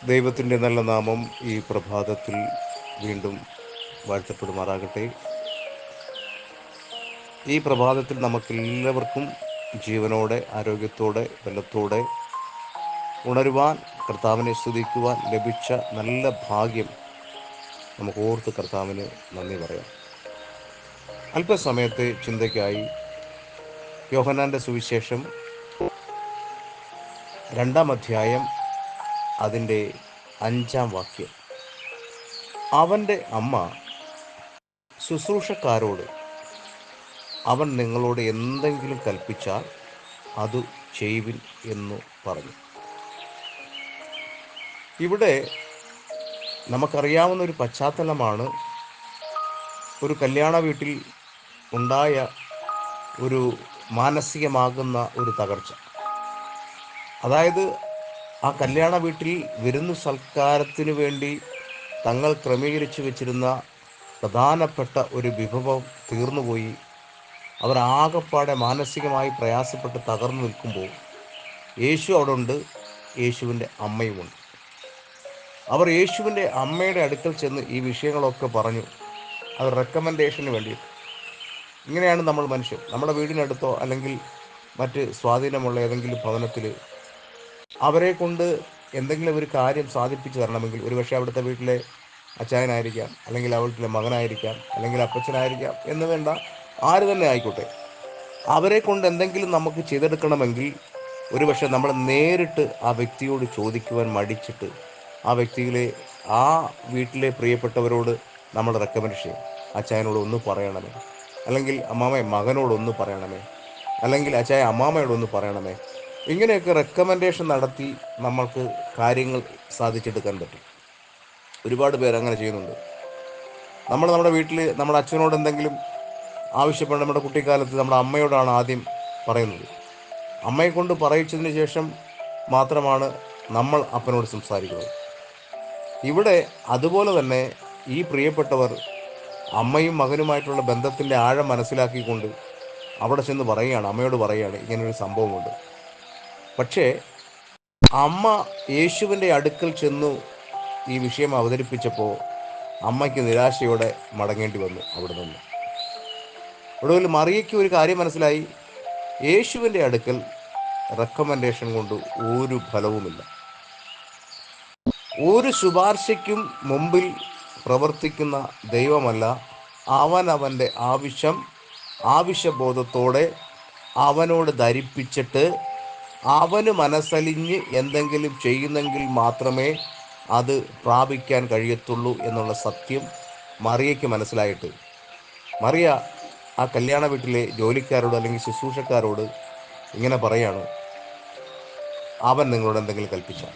ദൈവത്തിൻ്റെ നല്ല നാമം ഈ പ്രഭാതത്തിൽ വീണ്ടും വാഴ്ത്തപ്പെടുമാറാകട്ടെ. ഈ പ്രഭാതത്തിൽ നമുക്കെല്ലാവർക്കും ജീവനോടെ, ആരോഗ്യത്തോടെ, ബലത്തോടെ ഉണരുവാൻ, കർത്താവിനെ സ്തുതിക്കുവാൻ ലഭിച്ച നല്ല ഭാഗ്യം നമുക്ക് ഓർത്ത് കർത്താവിന് നന്ദി പറയാം. അല്പസമയത്തെ ചിന്തയ്ക്കായി യോഹന്നാൻ്റെ സുവിശേഷം 2-ാം അധ്യായം അതിൻ്റെ 5-ാം വാക്യം. അവൻ്റെ അമ്മ ശുശ്രൂഷക്കാരോട്, അവൻ നിങ്ങളോട് എന്തെങ്കിലും കൽപ്പിച്ചാൽ അത് ചെയ്യുവിൻ എന്നു പറഞ്ഞു. ഇവിടെ നമുക്കറിയാവുന്ന ഒരു പശ്ചാത്തലമാണ് ഒരു കല്യാണ വീട്ടിൽ ഉണ്ടായ ഒരു മാനസികമാകുന്ന ഒരു തകർച്ച. അതായത് ആ കല്യാണ വീട്ടിൽ വിരുന്നു സൽക്കാരത്തിന് വേണ്ടി തങ്ങൾ ക്രമീകരിച്ചു വെച്ചിരുന്ന പ്രധാനപ്പെട്ട ഒരു വിഭവം തീർന്നുപോയി. അവർ ആകെപ്പാടെ മാനസികമായി പ്രയാസപ്പെട്ട് തകർന്നു നിൽക്കുമ്പോൾ യേശു അവിടെ ഉണ്ട്, യേശുവിൻ്റെ അമ്മയുമുണ്ട്. അവർ യേശുവിൻ്റെ അമ്മയുടെ അടുക്കൽ ചെന്ന് ഈ വിഷയങ്ങളൊക്കെ പറഞ്ഞു. അത് റെക്കമെൻഡേഷന് വേണ്ടിയിട്ട്. ഇങ്ങനെയാണ് നമ്മൾ മനുഷ്യർ. നമ്മുടെ വീടിനടുത്തോ അല്ലെങ്കിൽ മറ്റ് സ്വാധീനമുള്ള ഏതെങ്കിലും ഭവനത്തിൽ അവരെ കൊണ്ട് എന്തെങ്കിലും ഒരു കാര്യം സാധിപ്പിച്ചു തരണമെങ്കിൽ, ഒരുപക്ഷെ അവിടുത്തെ വീട്ടിലെ അച്ചായനായിരിക്കാം, അല്ലെങ്കിൽ അവളുടെ മകനായിരിക്കാം, അല്ലെങ്കിൽ അപ്പച്ചനായിരിക്കാം, എന്ന് വേണ്ട ആര് തന്നെ ആയിക്കോട്ടെ, അവരെ കൊണ്ട് എന്തെങ്കിലും നമുക്ക് ചെയ്തെടുക്കണമെങ്കിൽ ഒരുപക്ഷെ നമ്മൾ നേരിട്ട് ആ വ്യക്തിയോട് ചോദിക്കുവാൻ മടിച്ചിട്ട് ആ വ്യക്തിയിലെ ആ വീട്ടിലെ പ്രിയപ്പെട്ടവരോട് നമ്മൾ റെക്കമെൻഡ് ചെയ്യും. അച്ചായനോട് ഒന്ന് പറയണമേ, അല്ലെങ്കിൽ അമ്മാമ മകനോടൊന്ന് പറയണമേ, അല്ലെങ്കിൽ അച്ചായ അമ്മാമയോടൊന്ന് പറയണമേ. ഇങ്ങനെയൊക്കെ റെക്കമെൻഡേഷൻ നടത്തി നമ്മൾക്ക് കാര്യങ്ങൾ സാധിച്ചെടുക്കാൻ പറ്റും. ഒരുപാട് പേര് അങ്ങനെ ചെയ്യുന്നുണ്ട്. നമ്മുടെ വീട്ടിൽ നമ്മുടെ അച്ഛനോട് എന്തെങ്കിലും ആവശ്യപ്പെട്ട് നമ്മുടെ കുട്ടിക്കാലത്ത് നമ്മുടെ അമ്മയോടാണ് ആദ്യം പറയുന്നത്. അമ്മയെ കൊണ്ട് പറയിച്ചതിന് ശേഷം മാത്രമാണ് നമ്മൾ അപ്പനോട് സംസാരിക്കുന്നത്. ഇവിടെ അതുപോലെ തന്നെ ഈ പ്രിയപ്പെട്ടവർ അമ്മയും മകനുമായിട്ടുള്ള ബന്ധത്തിൻ്റെ ആഴം മനസ്സിലാക്കിക്കൊണ്ട് അവിടെ ചെന്ന് പറയുകയാണ്, അമ്മയോട് പറയുകയാണ് ഇങ്ങനൊരു സംഭവമുണ്ട്. പക്ഷേ അമ്മ യേശുവിൻ്റെ അടുക്കൽ ചെന്നു ഈ വിഷയം അവതരിപ്പിച്ചപ്പോൾ അമ്മയ്ക്ക് നിരാശയോടെ മടങ്ങേണ്ടി വന്നു അവിടെ നിന്ന്. ഒടുവിൽ മറിയയ്ക്ക് ഒരു കാര്യം മനസ്സിലായി, യേശുവിൻ്റെ അടുക്കൽ റെക്കമെൻഡേഷൻ കൊണ്ട് ഒരു ഫലവുമില്ല. ഒരു ശുപാർശയ്ക്കും മുമ്പിൽ പ്രവർത്തിക്കുന്ന ദൈവമല്ല. അവനവൻ്റെ ആവശ്യബോധത്തോടെ അവനോട് ധരിപ്പിച്ചിട്ട് അവന് മനസ്സലിഞ്ഞ് എന്തെങ്കിലും ചെയ്യുന്നെങ്കിൽ മാത്രമേ അത് പ്രാപിക്കാൻ കഴിയത്തുള്ളൂ എന്നുള്ള സത്യം മറിയയ്ക്ക് മനസ്സിലായിട്ട് മറിയ ആ കല്യാണ വീട്ടിലെ ജോലിക്കാരോട് അല്ലെങ്കിൽ ശുശ്രൂഷക്കാരോട് ഇങ്ങനെ പറയാണ്, അവൻ നിങ്ങളോട് എന്തെങ്കിലും കൽപ്പിച്ചാൽ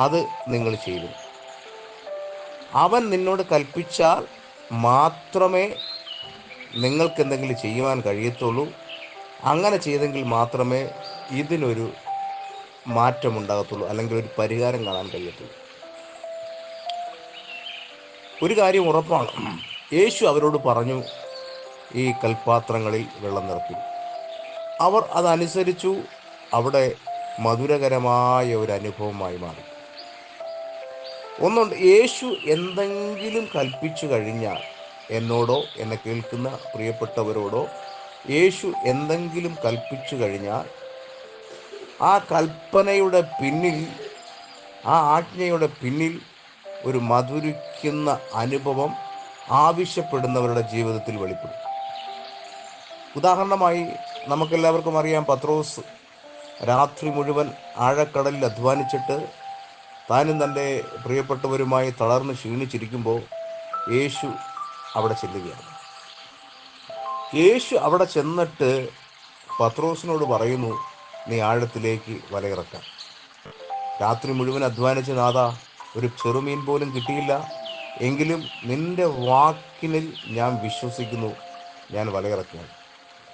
അത് നിങ്ങൾ ചെയ്തു. അവൻ നിന്നോട് കൽപ്പിച്ചാൽ മാത്രമേ നിങ്ങൾക്ക് എന്തെങ്കിലും ചെയ്യുവാൻ കഴിയത്തുള്ളൂ. അങ്ങനെ ചെയ്തെങ്കിൽ മാത്രമേ ഇതിനൊരു മാറ്റമുണ്ടാകത്തുള്ളൂ, അല്ലെങ്കിൽ ഒരു പരിഹാരം കാണാൻ കഴിയത്തുള്ളൂ. ഒരു കാര്യം ഉറപ്പാണ്, യേശു അവരോട് പറഞ്ഞു, ഈ കൽപ്പാത്രങ്ങളിൽ വെള്ളം നിറയ്ക്കും. അവർ അതനുസരിച്ചു. അവിടെ മധുരകരമായ ഒരു അനുഭവമായി മാറി. ഒന്നുണ്ട്, യേശു എന്തെങ്കിലും കൽപ്പിച്ചു കഴിഞ്ഞാൽ, എന്നോടോ എന്നെ കേൾക്കുന്ന പ്രിയപ്പെട്ടവരോടോ യേശു എന്തെങ്കിലും കൽപ്പിച്ചു കഴിഞ്ഞാൽ ആ കൽപ്പനയുടെ പിന്നിൽ, ആ ആജ്ഞയുടെ പിന്നിൽ ഒരു മധുരിക്കുന്ന അനുഭവം ആവശ്യപ്പെടുന്നവരുടെ ജീവിതത്തിൽ വെളിപ്പെടും. ഉദാഹരണമായി നമുക്കെല്ലാവർക്കും അറിയാം, പത്രോസ് രാത്രി മുഴുവൻ ആഴക്കടലിൽ അധ്വാനിച്ചിട്ട് താനും തൻ്റെ പ്രിയപ്പെട്ടവരുമായി തളർന്ന് ക്ഷീണിച്ചിരിക്കുമ്പോൾ യേശു അവിടെ ചെല്ലുകയാണ്. യേശു അവിടെ ചെന്നിട്ട് പത്രോസിനോട് പറയുന്നു, നീ ആഴത്തിലേക്ക് വലയിറക്കാം. രാത്രി മുഴുവൻ അധ്വാനിച്ച് നാഥ, ഒരു ചെറുമീൻ പോലും കിട്ടിയില്ല, എങ്കിലും നിന്റെ വാക്കിനിൽ ഞാൻ വിശ്വസിക്കുന്നു, ഞാൻ വലയിറക്കുകയാണ്.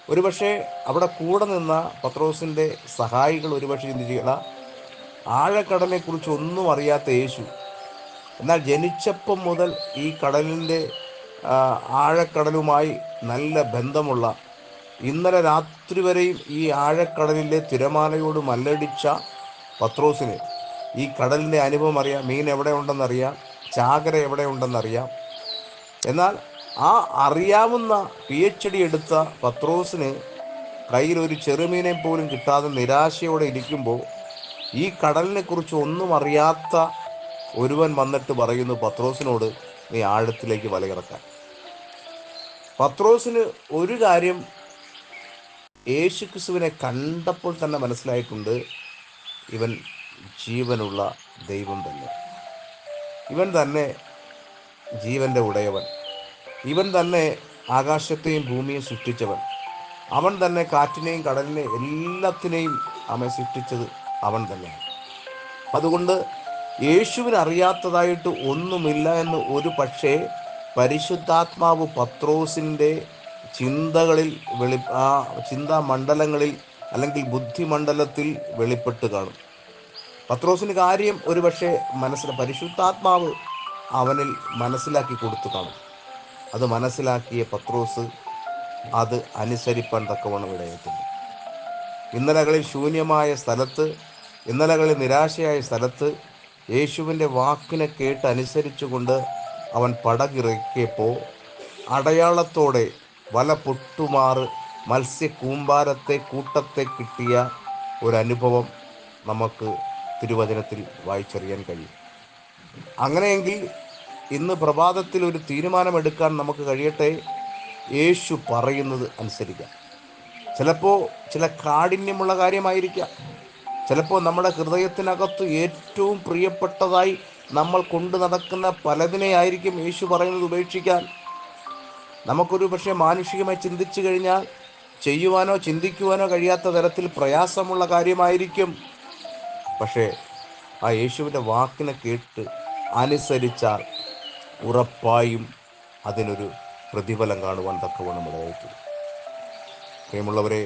ഒരുപക്ഷെ അവിടെ കൂടെ നിന്ന പത്രോസിൻ്റെ സഹായികൾ ഒരുപക്ഷെ ചിന്തിക്കുക, ആഴക്കടലിനെക്കുറിച്ച് ഒന്നും അറിയാത്ത യേശു, എന്നാൽ ജനിച്ചപ്പം മുതൽ ഈ കടലിൻ്റെ ആഴക്കടലുമായി നല്ല ബന്ധമുള്ള, ഇന്നലെ രാത്രി വരെയും ഈ ആഴക്കടലിലെ തിരമാലയോട് മല്ലടിച്ച പത്രോസിന് ഈ കടലിൻ്റെ അനുഭവം അറിയാം, മീൻ എവിടെ ഉണ്ടെന്നറിയാം, ചാകര എവിടെ ഉണ്ടെന്നറിയാം. എന്നാൽ ആ അറിയാവുന്ന PhD എടുത്ത പത്രോസിന് കയ്യിൽ ഒരു ചെറുമീനെ പോലും കിട്ടാതെ നിരാശയോടെ ഇരിക്കുമ്പോൾ ഈ കടലിനെ കുറിച്ച് ഒന്നും അറിയാത്ത ഒരുവൻ വന്നിട്ട് പറയുന്നു പത്രോസിനോട്, നീ ആഴത്തിലേക്ക് വലയിറക്കാൻ. പത്രോസിന് ഒരു കാര്യം യേശുക്രിസ്തുവിനെ കണ്ടപ്പോൾ തന്നെ മനസ്സിലായിട്ടുണ്ട്, ഇവൻ ജീവനുള്ള ദൈവം തന്നെ, ഇവൻ തന്നെ ജീവൻ്റെ ഉടയവൻ, ഇവൻ തന്നെ ആകാശത്തെയും ഭൂമിയും സൃഷ്ടിച്ചവൻ, അവൻ തന്നെ കാറ്റിനെയും കടലിനെയും എല്ലാത്തിനെയും അവൻ സൃഷ്ടിച്ചത് അവൻ തന്നെയാണ്. അതുകൊണ്ട് യേശുവിന് അറിയാത്തതായിട്ട് ഒന്നുമില്ല എന്ന് ഒരു പക്ഷേ പരിശുദ്ധാത്മാവ് പത്രോസിൻ്റെ ചിന്തകളിൽ ആ ചിന്താമണ്ഡലങ്ങളിൽ അല്ലെങ്കിൽ ബുദ്ധിമണ്ഡലത്തിൽ വെളിപ്പെട്ട് കാണും. പത്രോസിന് കാര്യം ഒരു പക്ഷേ പരിശുദ്ധാത്മാവ് അവനിൽ മനസ്സിലാക്കി കൊടുത്തു കാണും. അത് മനസ്സിലാക്കിയ പത്രോസ് അത് അനുസരിപ്പാൻ തക്കവണ്ണം ഇടയെത്തുന്നു. ഇന്നലകളിൽ ശൂന്യമായ സ്ഥലത്ത്, ഇന്നലകളിൽ നിരാശയായ സ്ഥലത്ത് യേശുവിൻ്റെ വാക്കിനെ കേട്ട് അനുസരിച്ചുകൊണ്ട് അവൻ പടകിറക്കിയപ്പോൾ അടയാളത്തോടെ വല പൊട്ടുമാറ് മത്സ്യക്കൂമ്പാരത്തെ കൂട്ടത്തെ കിട്ടിയ ഒരനുഭവം നമുക്ക് തിരുവചനത്തിൽ വായിച്ചറിയാൻ കഴിയും. അങ്ങനെയെങ്കിൽ ഇന്ന് പ്രഭാതത്തിൽ ഒരു തീരുമാനമെടുക്കാൻ നമുക്ക് കഴിയട്ടെ, യേശു പറയുന്നത് അനുസരിക്കാം. ചിലപ്പോൾ ചില കാഠിന്യമുള്ള കാര്യമായിരിക്കാം, ചിലപ്പോൾ നമ്മുടെ ഹൃദയത്തിനകത്ത് ഏറ്റവും പ്രിയപ്പെട്ടതായി നമ്മൾ കൊണ്ടു നടക്കുന്ന പലതിനെ ആയിരിക്കും യേശു പറയുന്നത് ഉപേക്ഷിക്കാൻ. നമുക്കൊരു പക്ഷേ മാനുഷികമായി ചിന്തിച്ചു കഴിഞ്ഞാൽ ചെയ്യുവാനോ ചിന്തിക്കുവാനോ കഴിയാത്ത തരത്തിൽ പ്രയാസമുള്ള കാര്യമായിരിക്കും. പക്ഷേ ആ യേശുവിൻ്റെ വാക്കിനെ കേട്ട് അനുസരിച്ചാൽ ഉറപ്പായും അതിനൊരു പ്രതിഫലം കാണുവാൻ തക്കവണ്ണം ഇടയായിട്ടുണ്ട്. പ്രിയമുള്ളവരെ,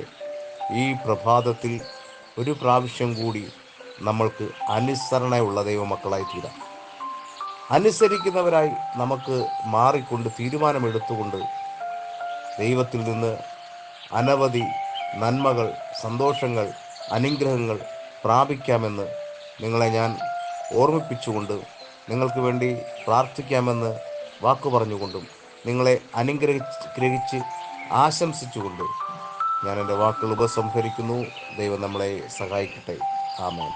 ഈ പ്രഭാതത്തിൽ ഒരു പ്രാവശ്യം കൂടി നമ്മൾക്ക് അനുസരണയുള്ള ദൈവമക്കളായി തീരാം. അനുസരിക്കുന്നവരായി നമുക്ക് മാറിക്കൊണ്ട് തീരുമാനമെടുത്തുകൊണ്ട് ദൈവത്തിൽ നിന്ന് അനവധി നന്മകൾ, സന്തോഷങ്ങൾ, അനുഗ്രഹങ്ങൾ പ്രാപിക്കാമെന്ന് നിങ്ങളെ ഞാൻ ഓർമ്മിപ്പിച്ചുകൊണ്ട് നിങ്ങൾക്ക് വേണ്ടി പ്രാർത്ഥിക്കാമെന്ന് വാക്കു പറഞ്ഞുകൊണ്ടും നിങ്ങളെ അനുഗ്രഹിച്ച് ആശംസിച്ചുകൊണ്ട് ഞാൻ എൻ്റെ വാക്കുകൾ ഉപസംഹരിക്കുന്നു. ദൈവം നമ്മളെ സഹായിക്കട്ടെ. ആമേൻ.